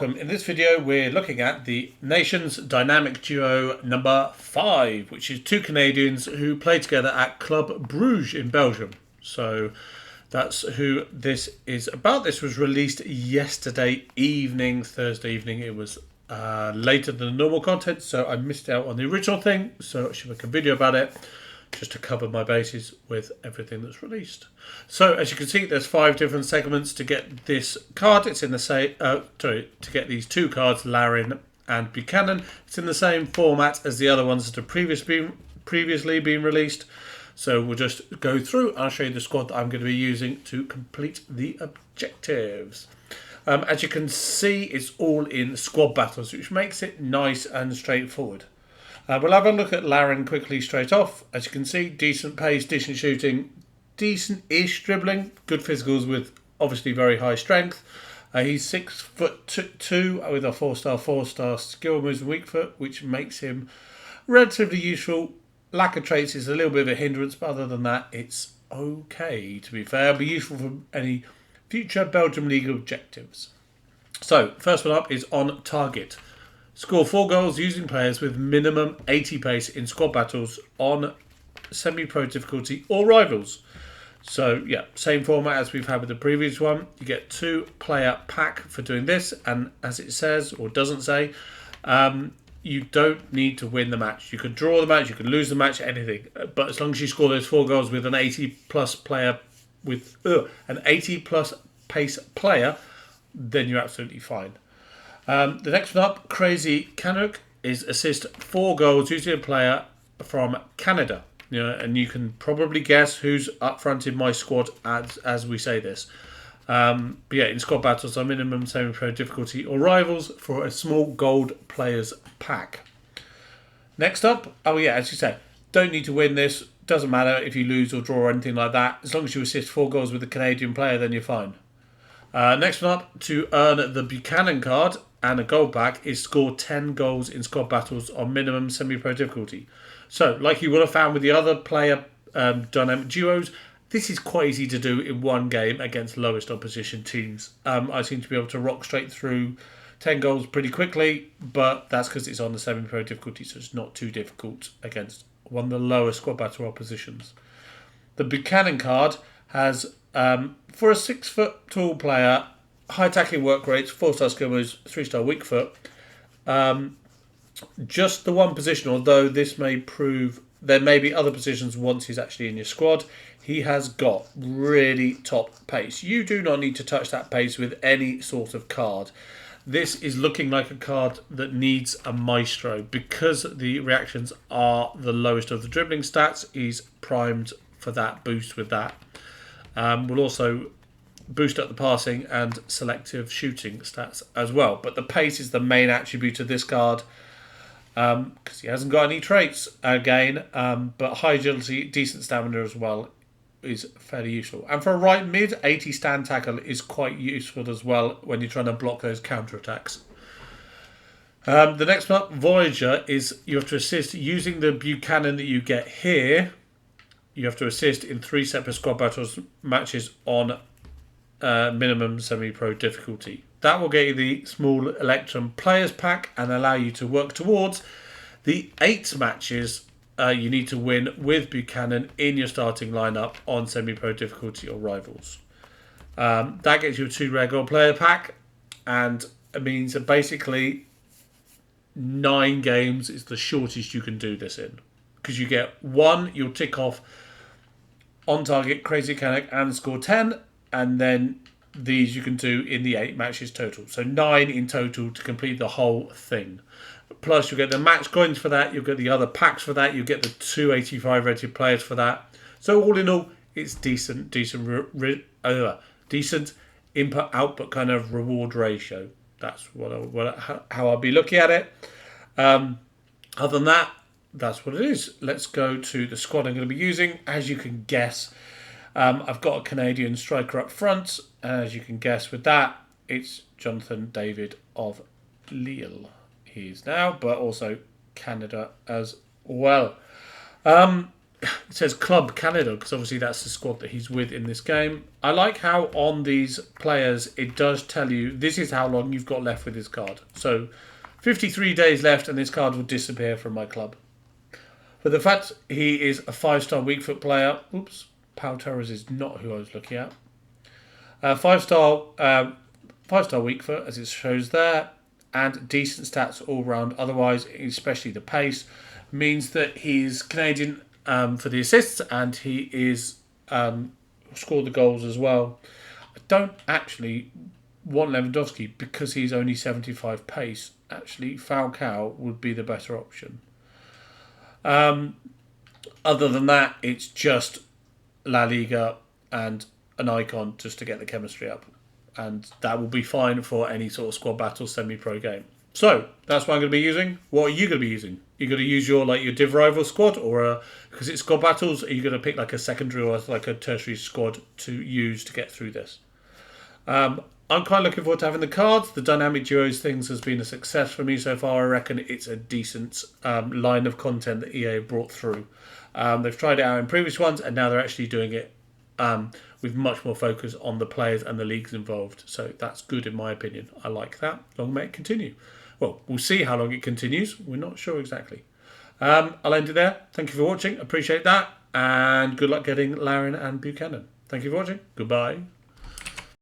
In this video, we're looking at the Nations Dynamic Duo number 5, which is two Canadians who play together at Club Brugge in Belgium. So that's who this is about. This was released yesterday evening, Thursday evening. It was later than the normal content, so I missed out on the original thing. So I should make a video about it, just to cover my bases with everything that's released. So as you can see, there's 5 different segments to get this card. It's in the same to get these two cards, Larin and Buchanan. It's in the same format as the other ones that have previously been released. So we'll just go through. I'll show you the squad that I'm going to be using to complete the objectives. As you can see, it's all in squad battles, which makes it nice and straightforward. We'll have a look at Larin quickly straight off. As you can see, decent pace, decent shooting, decent-ish dribbling, good physicals with obviously very high strength. He's 6'2" with a 4-star skill moves and weak foot, which makes him relatively useful. Lack of traits is a little bit of a hindrance, but other than that, it's okay, to be fair. It'll be useful for any future Belgian League objectives. So, first one up is on target. Score 4 goals using players with minimum 80 pace in squad battles on semi-pro difficulty or rivals. So, yeah, same format as we've had with the previous one. You get 2-player pack for doing this, and as it says, or doesn't say, you don't need to win the match. You could draw the match, you could lose the match, anything. But as long as you score those 4 goals with an 80-plus player, with an 80-plus pace player, then you're absolutely fine. The next one up, Crazy Canuck, is assist 4 goals using a player from Canada. You know, and you can probably guess who's up front in my squad as we say this. But yeah, in squad battles are minimum semi-pro difficulty or rivals for a small gold players pack. Next up, oh yeah, as you say, don't need to win this. Doesn't matter if you lose or draw or anything like that. As long as you assist 4 goals with a Canadian player, then you're fine. Next one up, to earn the Buchanan card and a gold pack, is score 10 goals in squad battles on minimum semi-pro difficulty. So, like you would have found with the other player dynamic duos, this is quite easy to do in one game against lowest opposition teams. I seem to be able to rock straight through 10 goals pretty quickly, but that's because it's on the semi-pro difficulty, so it's not too difficult against one of the lower squad battle oppositions. The Buchanan card has, for a 6-foot tall player, high tackling work rates, 4-star skill moves, 3-star weak foot. Just the one position, although this may prove there may be other positions once he's actually in your squad. He has got really top pace. You do not need to touch that pace with any sort of card. This is looking like a card that needs a maestro because the reactions are the lowest of the dribbling stats. He's primed for that boost with that. We'll also boost up the passing and selective shooting stats as well. But the pace is the main attribute of this card because he hasn't got any traits again. But high agility, decent stamina as well is fairly useful. And for a right mid, 80 stand tackle is quite useful as well when you're trying to block those counter-attacks. The next one up, Voyager, is you have to assist using the Buchanan that you get here. You have to assist in 3 separate squad battles matches on minimum semi-pro difficulty. That will get you the small Electrum players pack and allow you to work towards the 8 matches you need to win with Buchanan in your starting lineup on semi-pro difficulty or rivals. That gets you a 2 rare gold player pack, and it means that basically 9 games is the shortest you can do this in, because you get 1, you'll tick off on target, Crazy Canuck, and score 10, and then these you can do in the 8 matches total. So 9 in total to complete the whole thing. Plus you'll get the match coins for that, you'll get the other packs for that, you'll get the 285 rated players for that. So all in all, it's decent input-output kind of reward ratio. That's how I'll be looking at it. Other than that, that's what it is. Let's go to the squad I'm going to be using. As you can guess, I've got a Canadian striker up front. As you can guess with that, it's Jonathan David of Lille. He is now, but also Canada as well. it says Club Canada because obviously that's the squad that he's with in this game. I like how on these players it does tell you this is how long you've got left with this card. So 53 days left and this card will disappear from my club. But the fact he is a 5-star weak foot player, oops, Power Terrors is not who I was looking at. 5-star weak foot as it shows there, and decent stats all round. Otherwise, especially the pace, means that he's Canadian for the assists and he is scored the goals as well. I don't actually want Lewandowski because he's only 75 pace. Actually, Falcao would be the better option. Other than that, it's just La Liga and an icon just to get the chemistry up. And that will be fine for any sort of squad battle semi-pro game. So, that's what I'm going to be using. What are you going to be using? You're going to use your Div Rival squad? Or, because it's squad battles, are you going to pick like a secondary or like a tertiary squad to use to get through this? I'm quite looking forward to having the cards. The dynamic duos things has been a success for me so far. I reckon it's a decent line of content that EA brought through. They've tried it out in previous ones and now they're actually doing it with much more focus on the players and the leagues involved. So that's good in my opinion. I like that. Long may it continue. Well, we'll see how long it continues. We're not sure exactly. I'll end it there. Thank you for watching. Appreciate that. And good luck getting Larin and Buchanan. Thank you for watching. Goodbye.